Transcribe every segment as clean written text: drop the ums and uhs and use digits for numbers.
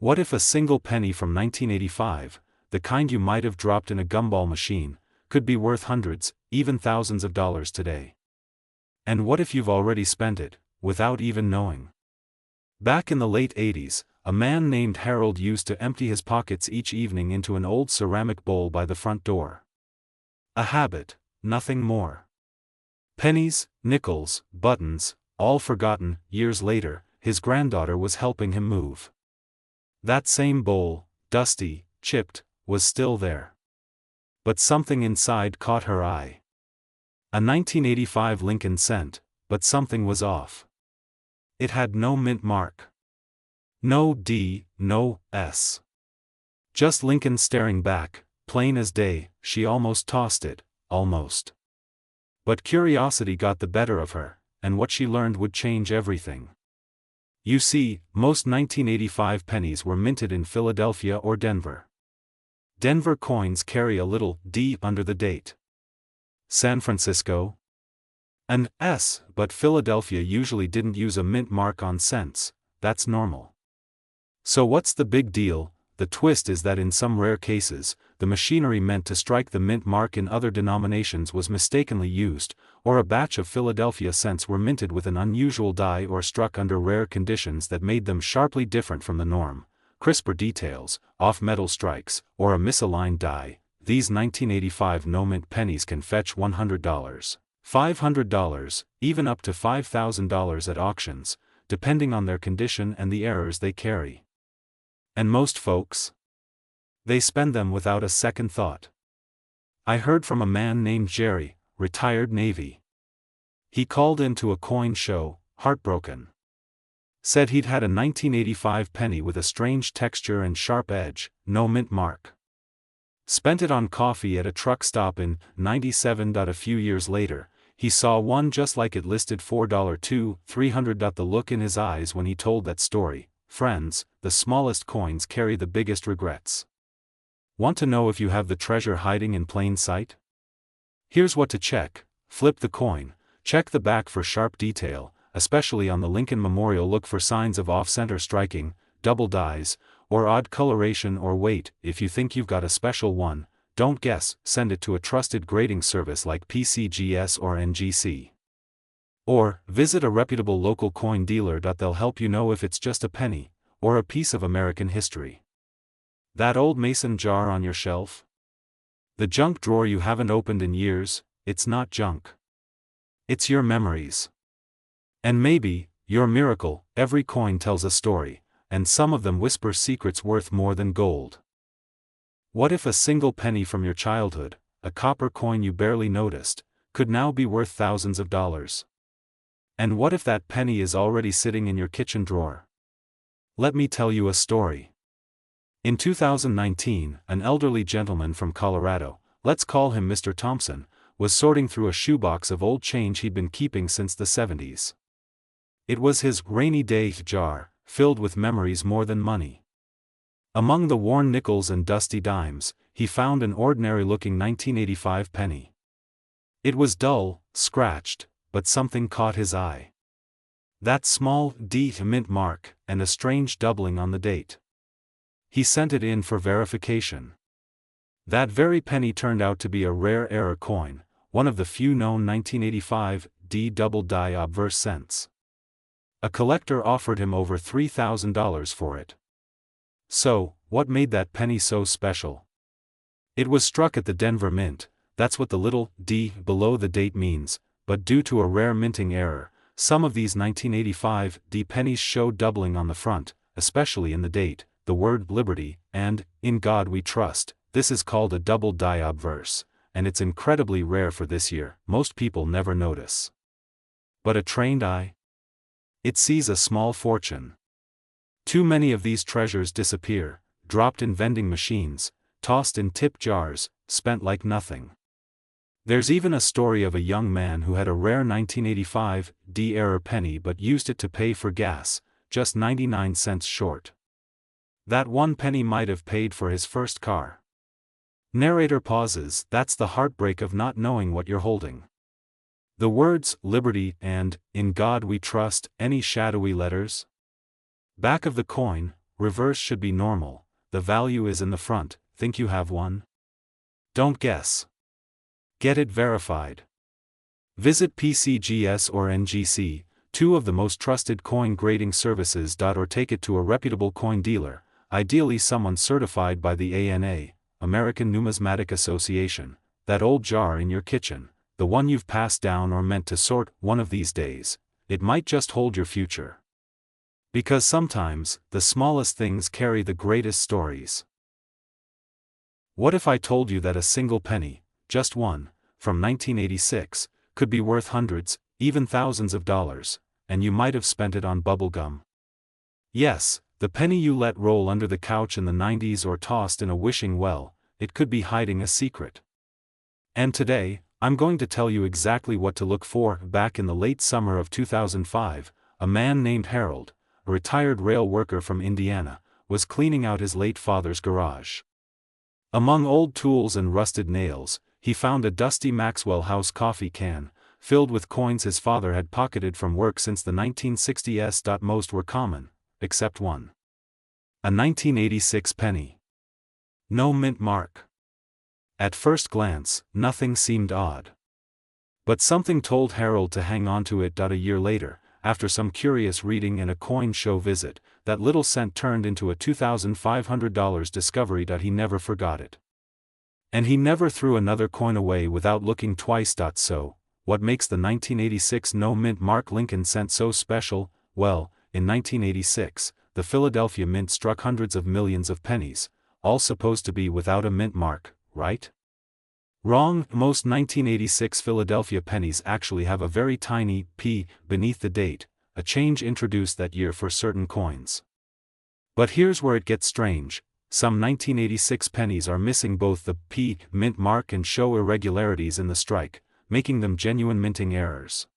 What if a single penny from 1985, the kind you might have dropped in a gumball machine, could be worth hundreds, even thousands of dollars today? And what if you've already spent it, without even knowing? Back in the late 80s, a man named Harold used to empty his pockets each evening into an old ceramic bowl by the front door. A habit, nothing more. Pennies, nickels, buttons, all forgotten. Years later, his granddaughter was helping him move. That same bowl, dusty, chipped, was still there. But something inside caught her eye. A 1985 Lincoln cent, but something was off. It had no mint mark. No D, no S. Just Lincoln staring back, plain as day. She almost tossed it, almost. But curiosity got the better of her, and what she learned would change everything. You see, most 1985 pennies were minted in Philadelphia or Denver. Denver coins carry a little D under the date. San Francisco? An S, but Philadelphia usually didn't use a mint mark on cents. That's normal. So what's the big deal? The twist is that in some rare cases, the machinery meant to strike the mint mark in other denominations was mistakenly used, or a batch of Philadelphia cents were minted with an unusual die or struck under rare conditions that made them sharply different from the norm. Crisper details, off-metal strikes, or a misaligned die. These 1985 no-mint pennies can fetch $100, $500, even up to $5,000 at auctions, depending on their condition and the errors they carry. And most folks? They spend them without a second thought. I heard from a man named Jerry, retired Navy. He called into a coin show, heartbroken. Said he'd had a 1985 penny with a strange texture and sharp edge, no mint mark. Spent it on coffee at a truck stop in '97. A few years later, he saw one just like it listed $4 $300. The look in his eyes when he told that story. Friends, the smallest coins carry the biggest regrets. Want to know if you have the treasure hiding in plain sight? Here's what to check. Flip the coin, check the back for sharp detail, especially on the Lincoln Memorial. Look for signs of off-center striking, double dies, or odd coloration. Or wait, if you think you've got a special one, don't guess, send it to a trusted grading service like PCGS or NGC. Or, visit a reputable local coin dealer. They'll help you know if it's just a penny, or a piece of American history. That old mason jar on your shelf? The junk drawer you haven't opened in years? It's not junk. It's your memories. And maybe, your miracle. Every coin tells a story, and some of them whisper secrets worth more than gold. What if a single penny from your childhood, a copper coin you barely noticed, could now be worth thousands of dollars? And what if that penny is already sitting in your kitchen drawer? Let me tell you a story. In 2019, an elderly gentleman from Colorado, let's call him Mr. Thompson, was sorting through a shoebox of old change he'd been keeping since the 70s. It was his rainy day jar, filled with memories more than money. Among the worn nickels and dusty dimes, he found an ordinary-looking 1985 penny. It was dull, scratched, but something caught his eye. That small D mint mark, and a strange doubling on the date. He sent it in for verification. That very penny turned out to be a rare error coin, one of the few known 1985 D double die obverse cents. A collector offered him over $3,000 for it. So, what made that penny so special? It was struck at the Denver Mint. That's what the little D below the date means, but due to a rare minting error, some of these 1985 D pennies show doubling on the front, especially in the date, the word Liberty, and In God We Trust. This is called a double die obverse, and it's incredibly rare for this year. Most people never notice. But a trained eye? It sees a small fortune. Too many of these treasures disappear, dropped in vending machines, tossed in tip jars, spent like nothing. There's even a story of a young man who had a rare 1985 D error penny but used it to pay for gas, just 99 cents short. That one penny might have paid for his first car. Narrator pauses. That's the heartbreak of not knowing what you're holding. The words Liberty and In God We Trust, any shadowy letters? Back of the coin, reverse should be normal, the value is in the front. Think you have one? Don't guess. Get it verified. Visit PCGS or NGC, two of the most trusted coin grading services. Or take it to a reputable coin dealer, ideally someone certified by the ANA, American Numismatic Association. That old jar in your kitchen, the one you've passed down or meant to sort, one of these days, it might just hold your future. Because sometimes, the smallest things carry the greatest stories. What if I told you that a single penny, just one, from 1986, could be worth hundreds, even thousands of dollars, and you might have spent it on bubblegum? Yes, the penny you let roll under the couch in the 90s or tossed in a wishing well, it could be hiding a secret. And today, I'm going to tell you exactly what to look for. Back in the late summer of 2005, a man named Harold, a retired rail worker from Indiana, was cleaning out his late father's garage. Among old tools and rusted nails, he found a dusty Maxwell House coffee can, filled with coins his father had pocketed from work since the 1960s. Most were common, except one. A 1986 penny. No mint mark. At first glance, nothing seemed odd. But something told Harold to hang on to it. A year later, after some curious reading and a coin show visit, that little cent turned into a $2,500 discovery. He never forgot it. And he never threw another coin away without looking twice. So, what makes the 1986 no mint mark Lincoln cent so special? Well, in 1986, the Philadelphia Mint struck hundreds of millions of pennies, all supposed to be without a mint mark, right? Wrong. Most 1986 Philadelphia pennies actually have a very tiny P beneath the date, a change introduced that year for certain coins. But here's where it gets strange. Some 1986 pennies are missing both the P mint mark and show irregularities in the strike, making them genuine minting errors.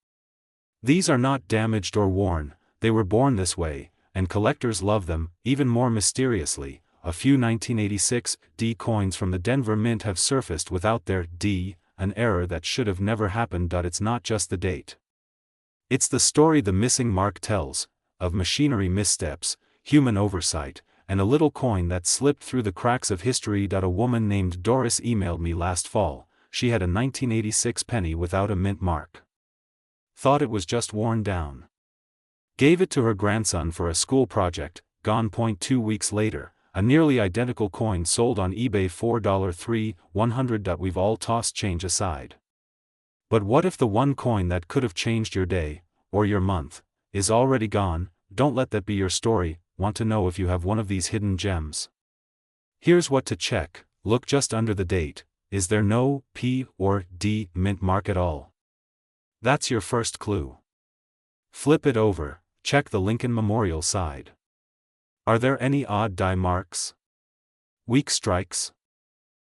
These are not damaged or worn, they were born this way, and collectors love them. Even more mysteriously, a few 1986 D coins from the Denver Mint have surfaced without their D, an error that should have never happened. It's not just the date. It's the story the missing mark tells, of machinery missteps, human oversight, and a little coin that slipped through the cracks of history. A woman named Doris emailed me last fall. She had a 1986 penny without a mint mark. Thought it was just worn down. Gave it to her grandson for a school project. Gone. 2 weeks later, a nearly identical coin sold on eBay for $3,100. We've all tossed change aside. But what if the one coin that could have changed your day, or your month, is already gone? Don't let that be your story. Want to know if you have one of these hidden gems? Here's what to check. Look just under the date. Is there no P or D mint mark at all? That's your first clue. Flip it over, check the Lincoln Memorial side. Are there any odd die marks? Weak strikes?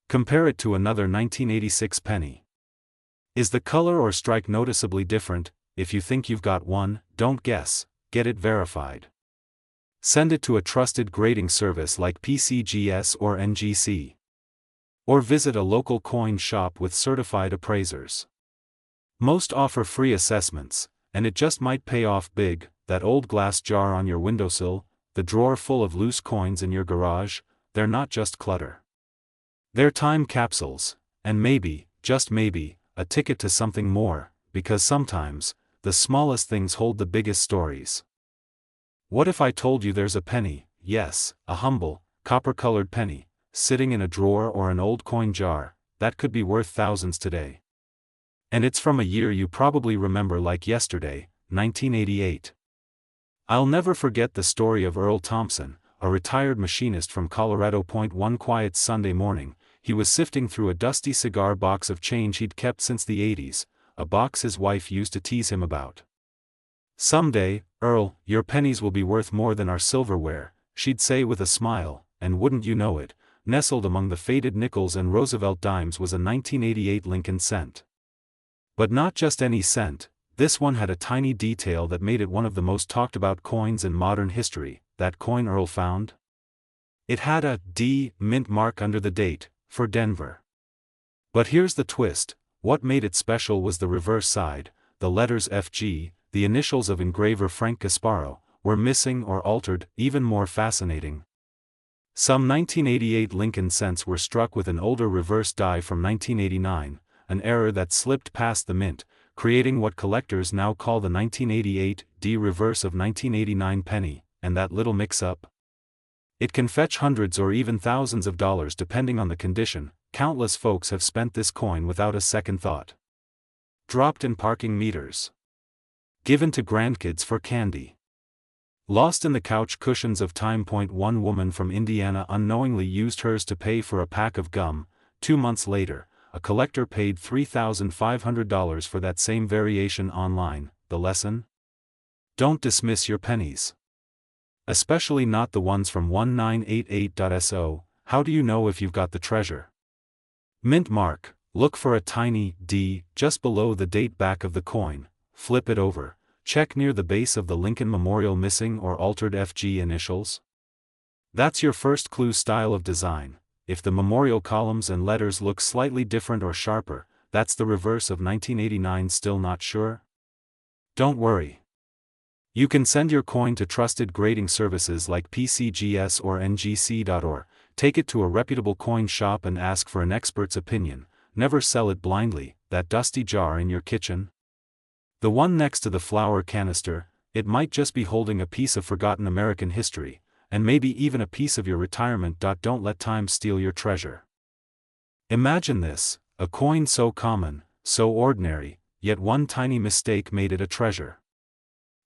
Compare it to another 1986 penny. Is the color or strike noticeably different? If you think you've got one, don't guess, get it verified. Send it to a trusted grading service like PCGS or NGC. Or visit a local coin shop with certified appraisers. Most offer free assessments, and it just might pay off big. That old glass jar on your windowsill, the drawer full of loose coins in your garage, they're not just clutter. They're time capsules, and maybe, just maybe, a ticket to something more, because sometimes, the smallest things hold the biggest stories. What if I told you there's a penny, yes, a humble, copper-colored penny, sitting in a drawer or an old coin jar, that could be worth thousands today? And it's from a year you probably remember like yesterday, 1988. I'll never forget the story of Earl Thompson, a retired machinist from Colorado. One quiet Sunday morning, he was sifting through a dusty cigar box of change he'd kept since the 80s, a box his wife used to tease him about. "Someday, Earl, your pennies will be worth more than our silverware," she'd say with a smile, and wouldn't you know it, nestled among the faded nickels and Roosevelt dimes was a 1988 Lincoln cent. But not just any cent. This one had a tiny detail that made it one of the most talked about coins in modern history. That coin Earl found? It had a D mint mark under the date, for Denver. But here's the twist, what made it special was the reverse side, the letters FG, the initials of engraver Frank Gasparo, were missing or altered. Even more fascinating, some 1988 Lincoln cents were struck with an older reverse die from 1989, an error that slipped past the mint, creating what collectors now call the 1988 D reverse of 1989 penny. And that little mix-up? It can fetch hundreds or even thousands of dollars depending on the condition. Countless folks have spent this coin without a second thought. Dropped in parking meters. Given to grandkids for candy. Lost in the couch cushions of time. One woman from Indiana unknowingly used hers to pay for a pack of gum. 2 months later, a collector paid $3,500 for that same variation online. The lesson? Don't dismiss your pennies. Especially not the ones from 1988.so. How do you know if you've got the treasure? Mint mark. Look for a tiny D just below the date back of the coin. Flip it over. Check near the base of the Lincoln Memorial missing or altered FG initials. That's your first clue. Style of design. If the memorial columns and letters look slightly different or sharper, that's the reverse of 1989. Still not sure? Don't worry. You can send your coin to trusted grading services like PCGS or ngc.org. Take it to a reputable coin shop and ask for an expert's opinion. Never sell it blindly. That dusty jar in your kitchen? The one next to the flour canister, it might just be holding a piece of forgotten American history, and maybe even a piece of your retirement. Don't let time steal your treasure. Imagine this, a coin so common, so ordinary, yet one tiny mistake made it a treasure.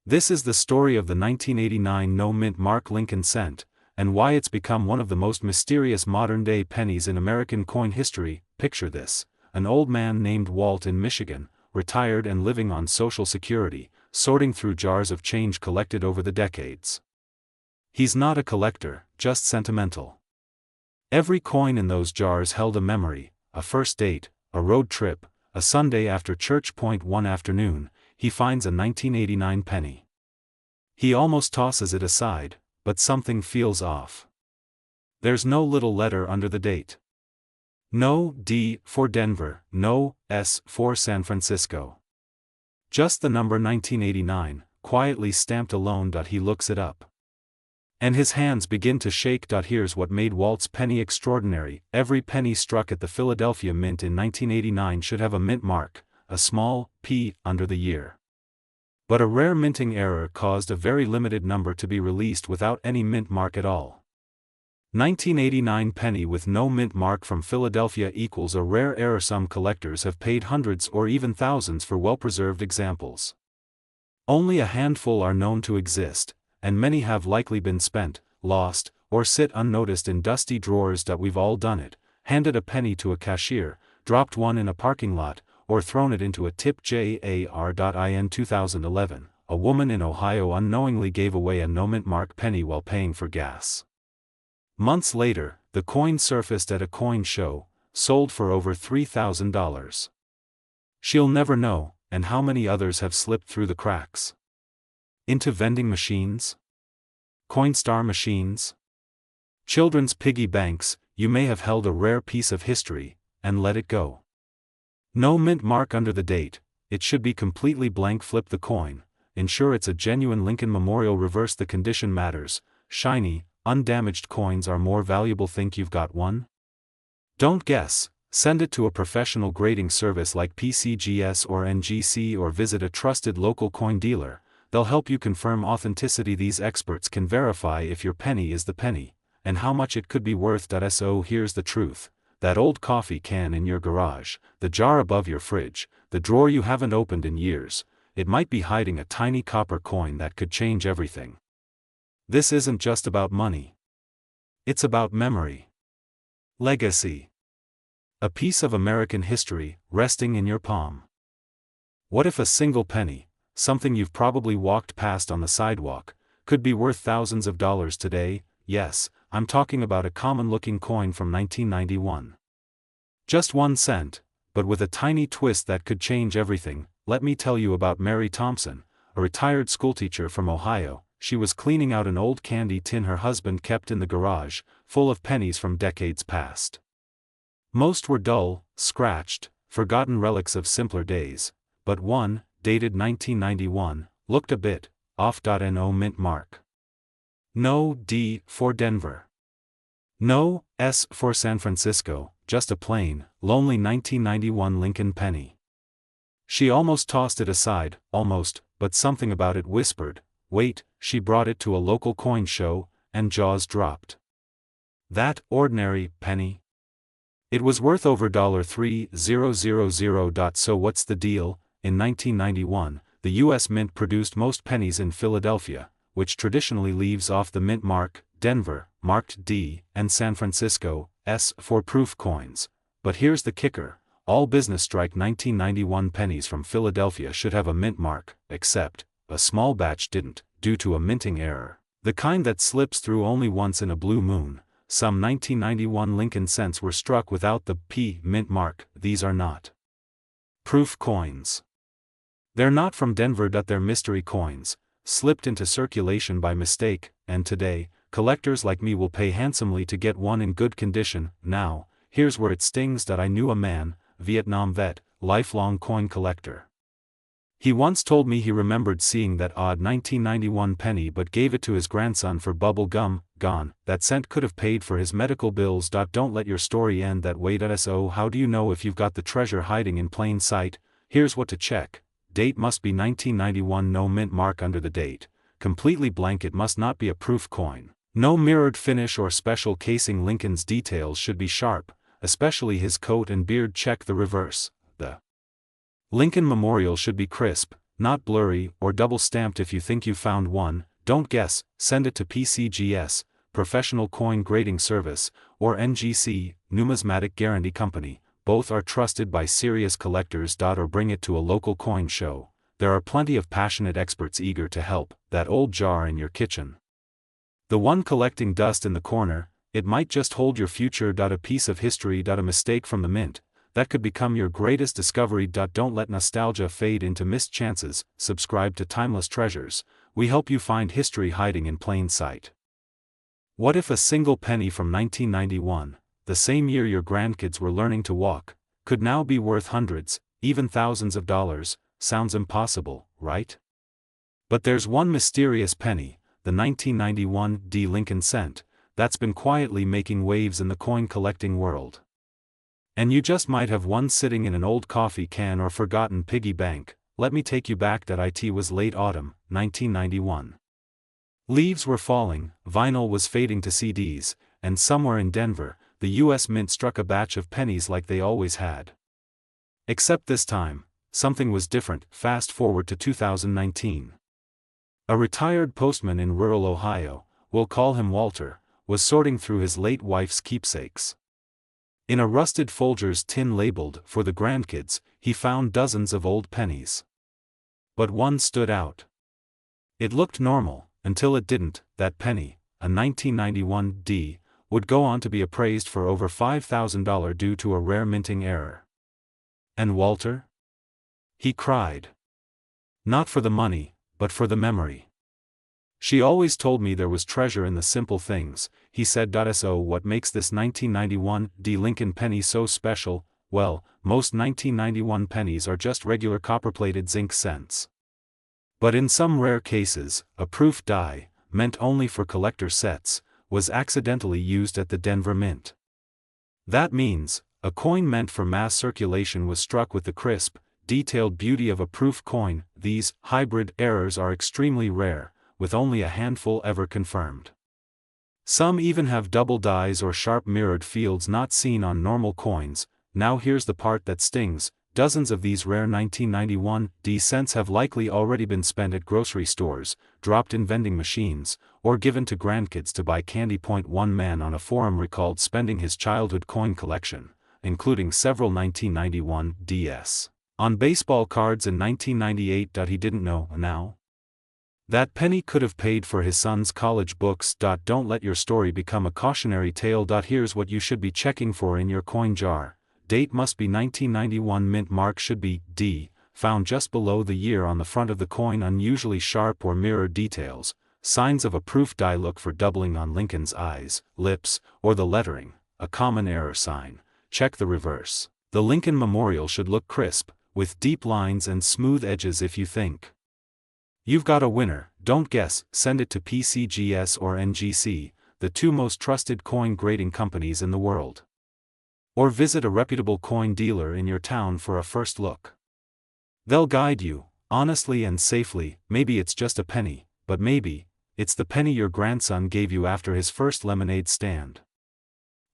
This is the story of the 1989 no mint mark Lincoln cent, and why it's become one of the most mysterious modern-day pennies in American coin history. Picture this, an old man named Walt in Michigan, retired and living on Social Security, sorting through jars of change collected over the decades. He's not a collector, just sentimental. Every coin in those jars held a memory, a first date, a road trip, a Sunday after church. One afternoon, he finds a 1989 penny. He almost tosses it aside, but something feels off. There's no little letter under the date. No D for Denver, no S for San Francisco. Just the number 1989, quietly stamped alone. He looks it up. And his hands begin to shake. Here's what made Walt's penny extraordinary. Every penny struck at the Philadelphia Mint in 1989 should have a mint mark, a small P, under the year. But a rare minting error caused a very limited number to be released without any mint mark at all. 1989 penny with no mint mark from Philadelphia equals a rare error. Some collectors have paid hundreds or even thousands for well-preserved examples. Only a handful are known to exist, and many have likely been spent, lost, or sit unnoticed in dusty drawers. We've all done it, handed a penny to a cashier, dropped one in a parking lot, or thrown it into a tip jar. In 2011, a woman in Ohio unknowingly gave away a no mint mark penny while paying for gas. Months later, the coin surfaced at a coin show, sold for over $3,000. She'll never know, and how many others have slipped through the cracks. Into vending machines? Coinstar machines? Children's piggy banks. You may have held a rare piece of history, and let it go. No mint mark under the date, it should be completely blank. Flip the coin, ensure it's a genuine Lincoln Memorial. Reverse. The condition matters. Shiny, undamaged coins are more valuable. Think you've got one? Don't guess. Send it to a professional grading service like PCGS or NGC, or visit a trusted local coin dealer. They'll help you confirm authenticity. These experts can verify if your penny is the penny, and how much it could be worth. So here's the truth. That old coffee can in your garage, the jar above your fridge, the drawer you haven't opened in years, it might be hiding a tiny copper coin that could change everything. This isn't just about money. It's about memory. Legacy. A piece of American history, resting in your palm. What if a single penny, something you've probably walked past on the sidewalk, could be worth thousands of dollars today? Yes, I'm talking about a common-looking coin from 1991. Just 1 cent, but with a tiny twist that could change everything. Let me tell you about Mary Thompson, a retired schoolteacher from Ohio. She was cleaning out an old candy tin her husband kept in the garage, full of pennies from decades past. Most were dull, scratched, forgotten relics of simpler days, but one, dated 1991, looked a bit off.no mint mark. No D for Denver. No S for San Francisco, just a plain, lonely 1991 Lincoln penny. She almost tossed it aside, almost, but something about it whispered, wait. She brought it to a local coin show, and jaws dropped. That ordinary penny? It was worth over $3,000. So what's the deal? In 1991, the U.S. Mint produced most pennies in Philadelphia, which traditionally leaves off the mint mark, Denver, marked D, and San Francisco, S for proof coins. But here's the kicker. All business strike 1991 pennies from Philadelphia should have a mint mark, except, a small batch didn't, due to a minting error. The kind that slips through only once in a blue moon. Some 1991 Lincoln cents were struck without the P mint mark. These are not proof coins. They're not from Denver. They're mystery coins, slipped into circulation by mistake, and today, collectors like me will pay handsomely to get one in good condition. Now, here's where it stings. I knew a man, Vietnam vet, lifelong coin collector. He once told me he remembered seeing that odd 1991 penny but gave it to his grandson for bubble gum. Gone. That cent could have paid for his medical bills. Don't let your story end that way. So how do you know if you've got the treasure hiding in plain sight? Here's what to check. Date must be 1991. No mint mark under the date. Completely blank. It must not be a proof coin. No mirrored finish or special casing. Lincoln's details should be sharp, especially his coat and beard. Check the reverse. The Lincoln Memorial should be crisp, not blurry or double-stamped. If you think you found one, don't guess. Send it to PCGS, Professional Coin Grading Service, or NGC, Numismatic Guarantee Company. Both are trusted by serious collectors. Or bring it to a local coin show. There are plenty of passionate experts eager to help. That old jar in your kitchen, the one collecting dust in the corner, it might just hold your future. A piece of history. A mistake from the mint, that could become your greatest discovery. Don't let nostalgia fade into missed chances. Subscribe to Timeless Treasures. We help you find history hiding in plain sight. What if a single penny from 1991, the same year your grandkids were learning to walk, could now be worth hundreds, even thousands of dollars? Sounds impossible, right? But there's one mysterious penny, the 1991 D Lincoln cent, that's been quietly making waves in the coin collecting world. And you just might have one sitting in an old coffee can or forgotten piggy bank. Let me take you back. It was late autumn, 1991. Leaves were falling, vinyl was fading to CDs, and somewhere in Denver, the U.S. Mint struck a batch of pennies like they always had. Except this time, something was different. Fast forward to 2019. A retired postman in rural Ohio, we'll call him Walter, was sorting through his late wife's keepsakes. In a rusted Folgers tin labeled, for the grandkids, he found dozens of old pennies. But one stood out. It looked normal, until it didn't. That penny, a 1991 D, would go on to be appraised for over $5,000 due to a rare minting error. And Walter? He cried. Not for the money, but for the memory. She always told me there was treasure in the simple things, he said. So what makes this 1991 D Lincoln penny so special? Well, most 1991 pennies are just regular copper-plated zinc cents. But in some rare cases, a proof die, meant only for collector sets, was accidentally used at the Denver Mint. That means, a coin meant for mass circulation was struck with the crisp, detailed beauty of a proof coin. These hybrid errors are extremely rare, with only a handful ever confirmed. Some even have double dies or sharp mirrored fields not seen on normal coins. Now here's the part that stings. Dozens of these rare 1991 D cents have likely already been spent at grocery stores, dropped in vending machines, or given to grandkids to buy candy. One man on a forum recalled spending his childhood coin collection, including several 1991 DS, on baseball cards in 1998. He didn't know now that penny could have paid for his son's college books. Don't let your story become a cautionary tale. Here's what you should be checking for in your coin jar. Date must be 1991. Mint mark should be D, found just below the year on the front of the coin. Unusually sharp or mirrored details, signs of a proof die. Look for doubling on Lincoln's eyes, lips, or the lettering, a common error sign. Check the reverse. The Lincoln Memorial should look crisp, with deep lines and smooth edges. If you think you've got a winner, Don't guess, send it to PCGS or NGC, the two most trusted coin grading companies in the world. Or visit a reputable coin dealer in your town for a first look. They'll guide you, honestly and safely. Maybe it's just a penny, but maybe it's the penny your grandson gave you after his first lemonade stand.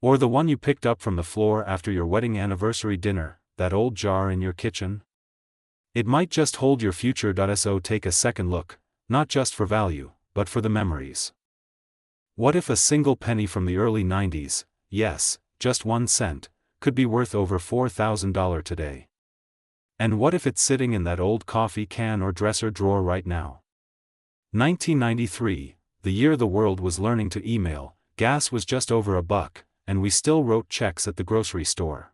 Or the one you picked up from the floor after your wedding anniversary dinner, that old jar in your kitchen. It might just hold your future. So take a second look, not just for value, but for the memories. What if a single penny from the early 90s, yes, just 1 cent, could be worth over $4,000 today? And what if it's sitting in that old coffee can or dresser drawer right now? 1993, the year the world was learning to email, gas was just over $1, and we still wrote checks at the grocery store.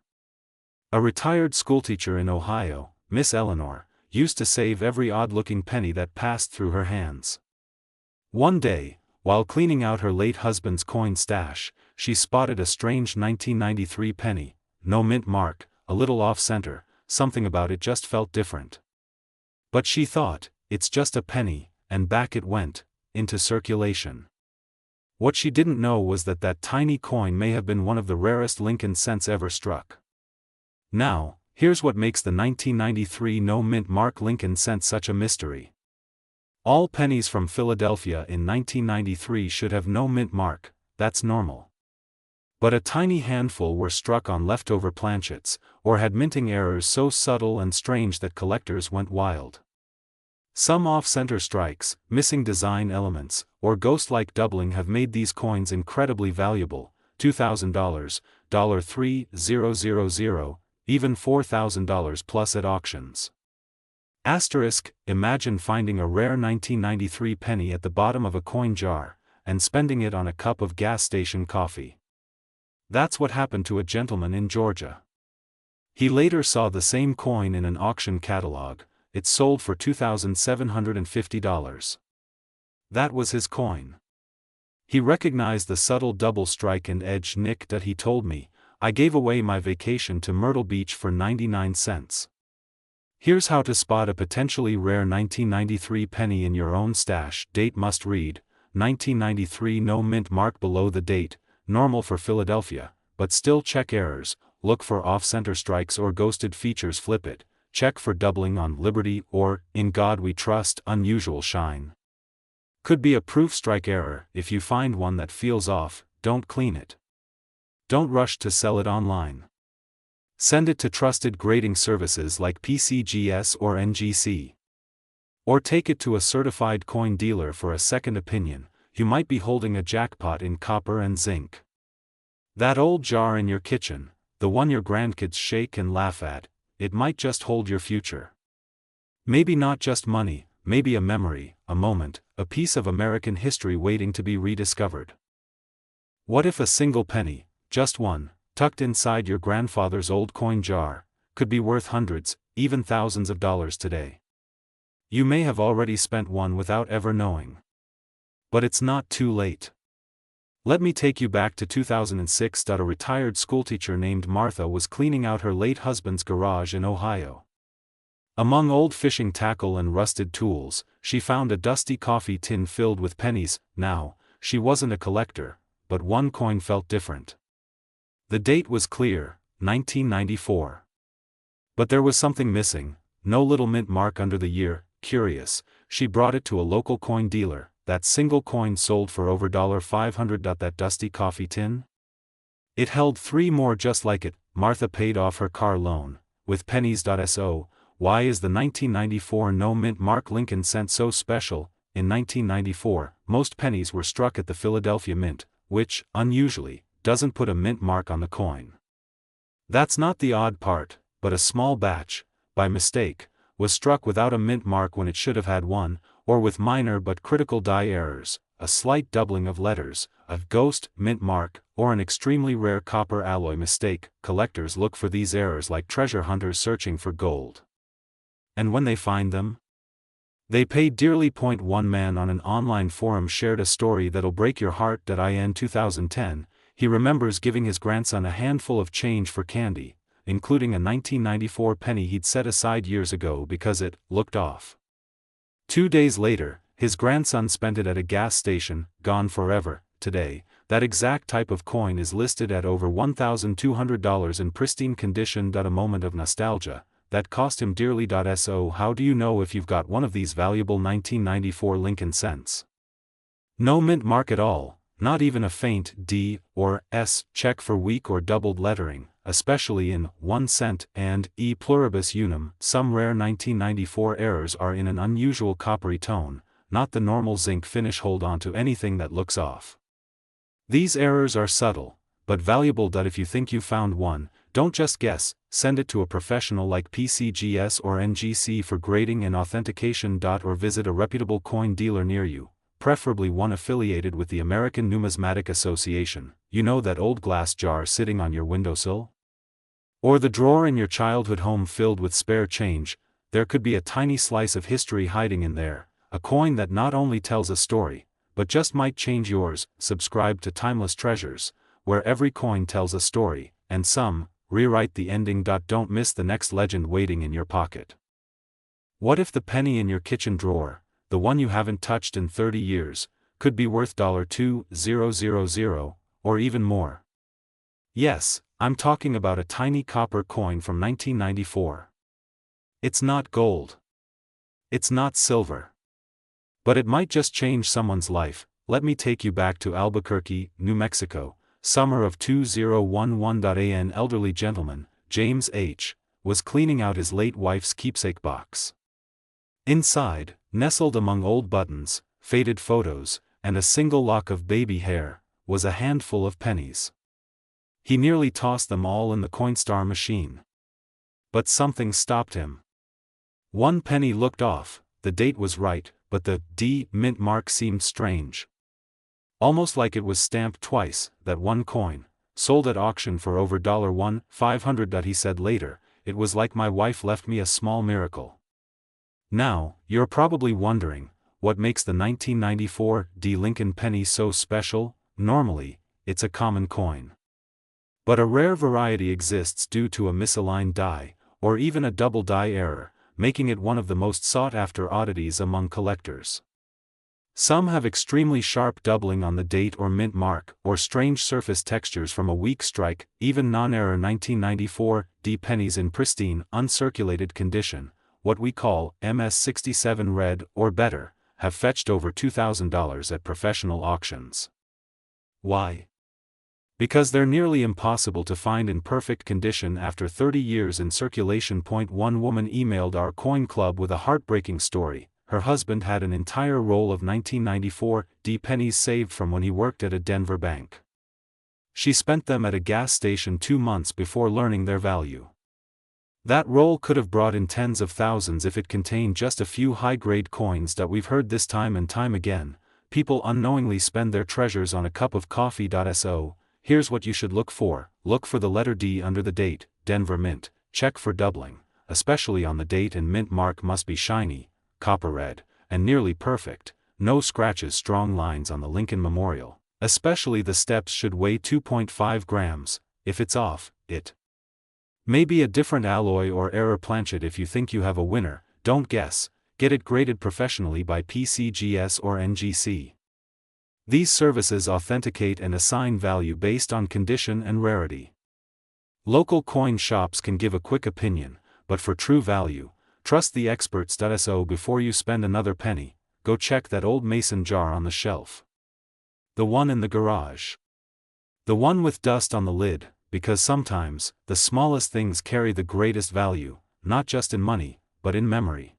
A retired schoolteacher in Ohio, Miss Eleanor, used to save every odd-looking penny that passed through her hands. One day, while cleaning out her late husband's coin stash, she spotted a strange 1993 penny, no mint mark, a little off-center, something about it just felt different. But she thought, it's just a penny, and back it went, into circulation. What she didn't know was that that tiny coin may have been one of the rarest Lincoln cents ever struck. Now, here's what makes the 1993 no mint mark Lincoln cent such a mystery. All pennies from Philadelphia in 1993 should have no mint mark, that's normal. But a tiny handful were struck on leftover planchets, or had minting errors so subtle and strange that collectors went wild. Some off-center strikes, missing design elements, or ghost-like doubling have made these coins incredibly valuable, $2,000, $3,000, even $4,000 plus at auctions. Asterisk, imagine finding a rare 1993 penny at the bottom of a coin jar, and spending it on a cup of gas station coffee. That's what happened to a gentleman in Georgia. He later saw the same coin in an auction catalog. It sold for $2,750. That was his coin. He recognized the subtle double strike and edge nick that he told me, I gave away my vacation to Myrtle Beach for 99 cents. Here's how to spot a potentially rare 1993 penny in your own stash. Date must read, 1993 no mint mark below the date, normal for Philadelphia, but still check errors, look for off-center strikes or ghosted features. Flip it, check for doubling on Liberty or, in God we trust, unusual shine. Could be a proof strike error. If you find one that feels off, don't clean it. Don't rush to sell it online. Send it to trusted grading services like PCGS or NGC. Or take it to a certified coin dealer for a second opinion. You might be holding a jackpot in copper and zinc. That old jar in your kitchen, the one your grandkids shake and laugh at, it might just hold your future. Maybe not just money, maybe a memory, a moment, a piece of American history waiting to be rediscovered. What if a single penny, just one, tucked inside your grandfather's old coin jar, could be worth hundreds, even thousands of dollars today? You may have already spent one without ever knowing. But it's not too late. Let me take you back to 2006. A retired schoolteacher named Martha was cleaning out her late husband's garage in Ohio. Among old fishing tackle and rusted tools, she found a dusty coffee tin filled with pennies. Now, she wasn't a collector, but one coin felt different. The date was clear, 1994. But there was something missing, no little mint mark under the year. Curious, she brought it to a local coin dealer. That single coin sold for over $500. That dusty coffee tin? It held 3 more just like it. Martha paid off her car loan with pennies. So, why is the 1994 no mint mark Lincoln cent so special? In 1994, most pennies were struck at the Philadelphia Mint, which, unusually, doesn't put a mint mark on the coin. That's not the odd part, but a small batch, by mistake, was struck without a mint mark when it should have had one, or with minor but critical die errors, a slight doubling of letters, a ghost mint mark, or an extremely rare copper alloy mistake. Collectors look for these errors like treasure hunters searching for gold. And when they find them, they pay dearly. One man on an online forum shared a story that'll break your heart. In 2010, he remembers giving his grandson a handful of change for candy, including a 1994 penny he'd set aside years ago because it looked off. 2 days later, His grandson spent it at a gas station, gone forever. Today, that exact type of coin is listed at over $1,200 in pristine condition. A moment of nostalgia, that cost him dearly. So how do you know if you've got one of these valuable 1994 Lincoln cents? No mint mark at all, not even a faint D or S check for weak or doubled lettering, especially in 1 cent and E pluribus unum. Some rare 1994 errors are in an unusual coppery tone, not the normal zinc finish. Hold on to anything that looks off. These errors are subtle, but valuable. If you think you found one, don't just guess, send it to a professional like PCGS or NGC for grading and authentication. Or visit a reputable coin dealer near you, preferably one affiliated with the American Numismatic Association. You know, that old glass jar sitting on your windowsill? Or the drawer in your childhood home filled with spare change. There could be a tiny slice of history hiding in there, a coin that not only tells a story, but just might change yours. Subscribe to Timeless Treasures, where every coin tells a story, and some rewrite the ending. Don't miss the next legend waiting in your pocket. What if the penny in your kitchen drawer, the one you haven't touched in 30 years, could be worth $2,000 or even more? Yes, I'm talking about a tiny copper coin from 1994. It's not gold. It's not silver. But it might just change someone's life. Let me take you back to Albuquerque, New Mexico, summer of 2011. An elderly gentleman, James H., was cleaning out his late wife's keepsake box. Inside, nestled among old buttons, faded photos, and a single lock of baby hair, was a handful of pennies. He nearly tossed them all in the Coinstar machine. But something stopped him. One penny looked off. The date was right, but the D mint mark seemed strange. Almost like it was stamped twice. That one coin, sold at auction for over $1,500. He said later, "It was like my wife left me a small miracle." Now, you're probably wondering, what makes the 1994 D Lincoln penny so special? Normally, it's a common coin. But a rare variety exists due to a misaligned die, or even a double die error, making it one of the most sought-after oddities among collectors. Some have extremely sharp doubling on the date or mint mark, or strange surface textures from a weak strike. Even non-error 1994 D pennies in pristine, uncirculated condition, what we call MS67 red or better, have fetched over $2,000 at professional auctions. Why? Because they're nearly impossible to find in perfect condition after 30 years in circulation. One woman emailed our coin club with a heartbreaking story. Her husband had an entire roll of 1994 D pennies saved from when he worked at a Denver bank. She spent them at a gas station 2 months before learning their value. That roll could have brought in tens of thousands if it contained just a few high-grade coins. We've heard this time and time again. People unknowingly spend their treasures on a cup of coffee. So, here's what you should look for. Look for the letter D under the date, Denver Mint. Check for doubling, especially on the date, and mint mark must be shiny, copper red, and nearly perfect. No scratches. Strong lines on the Lincoln Memorial. Especially the steps should weigh 2.5 grams. If it's off, it may be a different alloy or error. Planchet. If you think you have a winner, don't guess. Get it graded professionally by PCGS or NGC. These services authenticate and assign value based on condition and rarity. Local coin shops can give a quick opinion, but for true value, trust the experts. So before you spend another penny, go check that old mason jar on the shelf. The one in the garage. The one with dust on the lid, because sometimes, the smallest things carry the greatest value, not just in money, but in memory.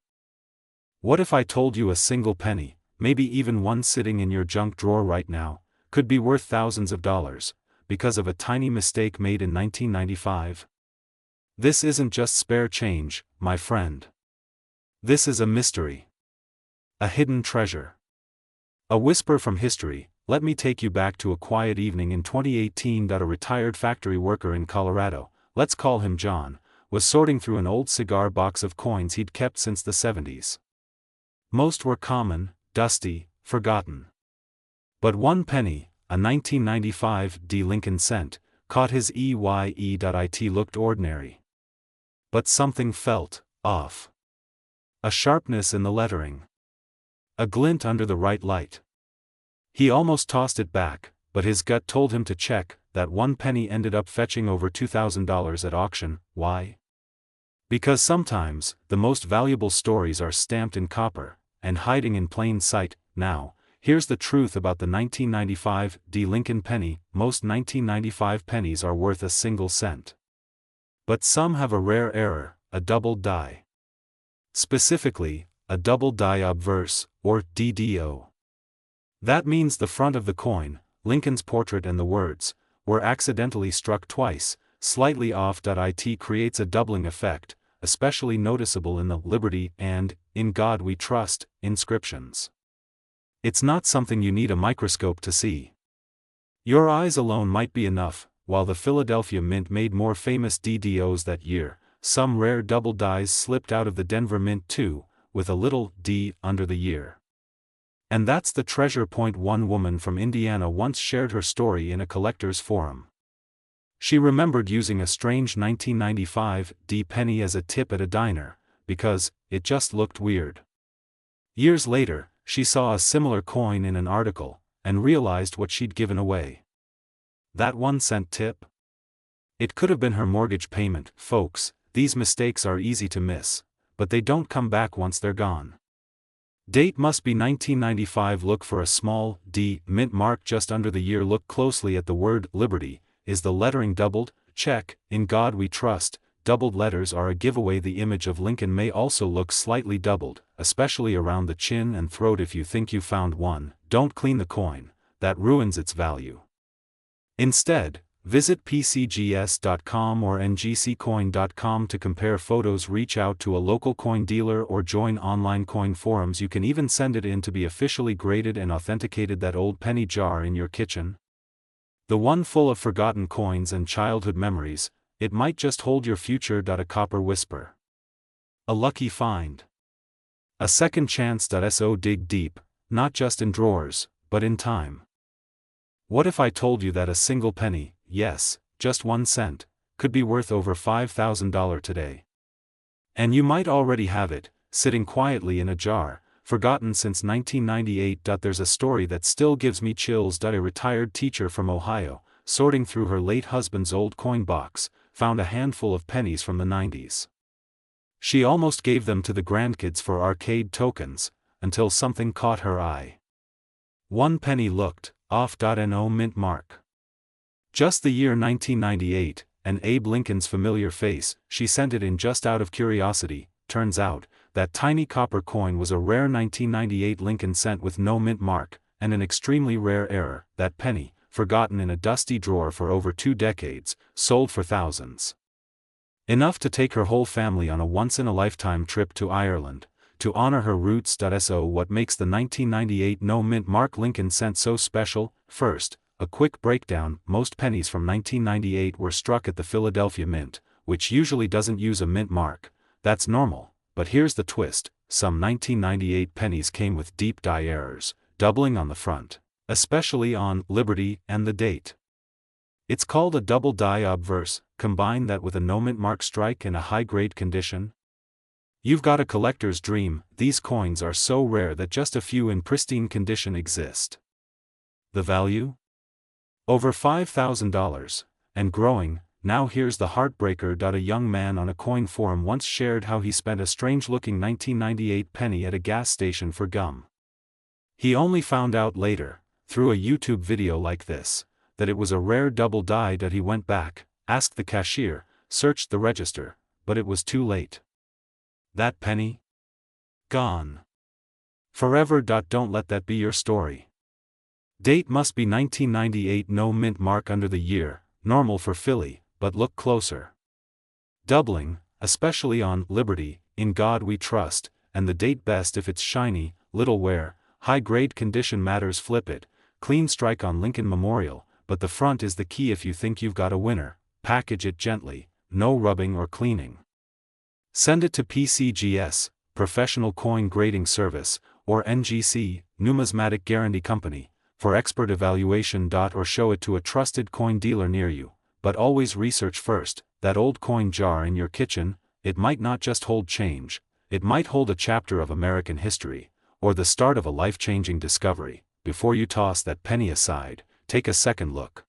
What if I told you a single penny, maybe even one sitting in your junk drawer right now, could be worth thousands of dollars, because of a tiny mistake made in 1995? This isn't just spare change, my friend. This is a mystery. A hidden treasure. A whisper from history. Let me take you back to a quiet evening in 2018. A retired factory worker in Colorado, let's call him John, was sorting through an old cigar box of coins he'd kept since the 70s. Most were common, dusty, forgotten. But one penny, a 1995 D Lincoln cent, caught his eye. It looked ordinary. But something felt off. A sharpness in the lettering. A glint under the right light. He almost tossed it back, but his gut told him to check. That one penny ended up fetching over $2,000 at auction. Why? Because sometimes, the most valuable stories are stamped in copper, and hiding in plain sight. Now, here's the truth about the 1995 Lincoln penny. Most 1995 pennies are worth a single cent. But some have a rare error, a doubled die. Specifically, a double die obverse, or DDO. That means the front of the coin, Lincoln's portrait and the words, were accidentally struck twice, slightly off. It creates a doubling effect, especially noticeable in the Liberty and In God We Trust inscriptions. It's not something you need a microscope to see. Your eyes alone might be enough. While the Philadelphia Mint made more famous DDOs that year, some rare double dies slipped out of the Denver Mint too, with a little d under the year. And that's the treasure point. One woman from Indiana once shared her story in a collector's forum. She remembered using a strange 1995 penny as a tip at a diner, because it just looked weird. Years later, she saw a similar coin in an article, and realized what she'd given away. That 1-cent tip? It could have been her mortgage payment. Folks, these mistakes are easy to miss, but they don't come back once they're gone. Date must be 1995. Look for a small D mint mark just under the year. Look closely at the word Liberty. Is the lettering doubled? Check. In God We Trust. Doubled letters are a giveaway. The image of Lincoln may also look slightly doubled, especially around the chin and throat. If you think you found one, don't clean the coin. That ruins its value. Instead, visit pcgs.com or ngccoin.com to compare photos. Reach out to a local coin dealer or join online coin forums. You can even send it in to be officially graded and authenticated. That old penny jar in your kitchen? The one full of forgotten coins and childhood memories, it might just hold your future. A copper whisper. A lucky find. A second chance. So dig deep, not just in drawers, but in time. What if I told you that a single penny, yes, just 1 cent, could be worth over $5,000 today? And you might already have it, sitting quietly in a jar, forgotten since 1998. There's a story that still gives me chills. A retired teacher from Ohio, sorting through her late husband's old coin box, found a handful of pennies from the 90s. She almost gave them to the grandkids for arcade tokens, until something caught her eye. One penny looked off. No mint mark. Just the year 1998, and Abe Lincoln's familiar face. She sent it in just out of curiosity. Turns out, that tiny copper coin was a rare 1998 Lincoln cent with no mint mark, and an extremely rare error. That penny, forgotten in a dusty drawer for over 2 decades, sold for thousands. Enough to take her whole family on a once-in-a-lifetime trip to Ireland, to honor her roots. So what makes the 1998 no mint mark Lincoln cent so special? First, a quick breakdown. Most pennies from 1998 were struck at the Philadelphia Mint, which usually doesn't use a mint mark. That's normal, but here's the twist. Some 1998 pennies came with deep die errors, doubling on the front, especially on Liberty and the date. It's called a double die obverse. Combine that with a no mint mark strike in a high-grade condition. You've got a collector's dream. These coins are so rare that just a few in pristine condition exist. The value? Over $5,000, and growing. Now here's the heartbreaker. A young man on a coin forum once shared how he spent a strange-looking 1998 penny at a gas station for gum. He only found out later, through a YouTube video like this, that it was a rare double die. He went back, asked the cashier, searched the register, but it was too late. That penny? Gone. Forever. Don't let that be your story. Date must be 1998. No mint mark under the year, normal for Philly, but look closer. Doubling, especially on Liberty, In God We Trust, and the date best if it's shiny, little wear, high-grade condition matters. Flip it, clean strike on Lincoln Memorial, but the front is the key. If you think you've got a winner, package it gently, no rubbing or cleaning. Send it to PCGS, Professional Coin Grading Service, or NGC, Numismatic Guarantee Company, for expert evaluation. Or show it to a trusted coin dealer near you, but always research first. That old coin jar in your kitchen, it might not just hold change, it might hold a chapter of American history, or the start of a life-changing discovery, before you toss that penny aside, take a second look.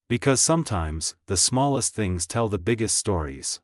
Because sometimes, the smallest things tell the biggest stories.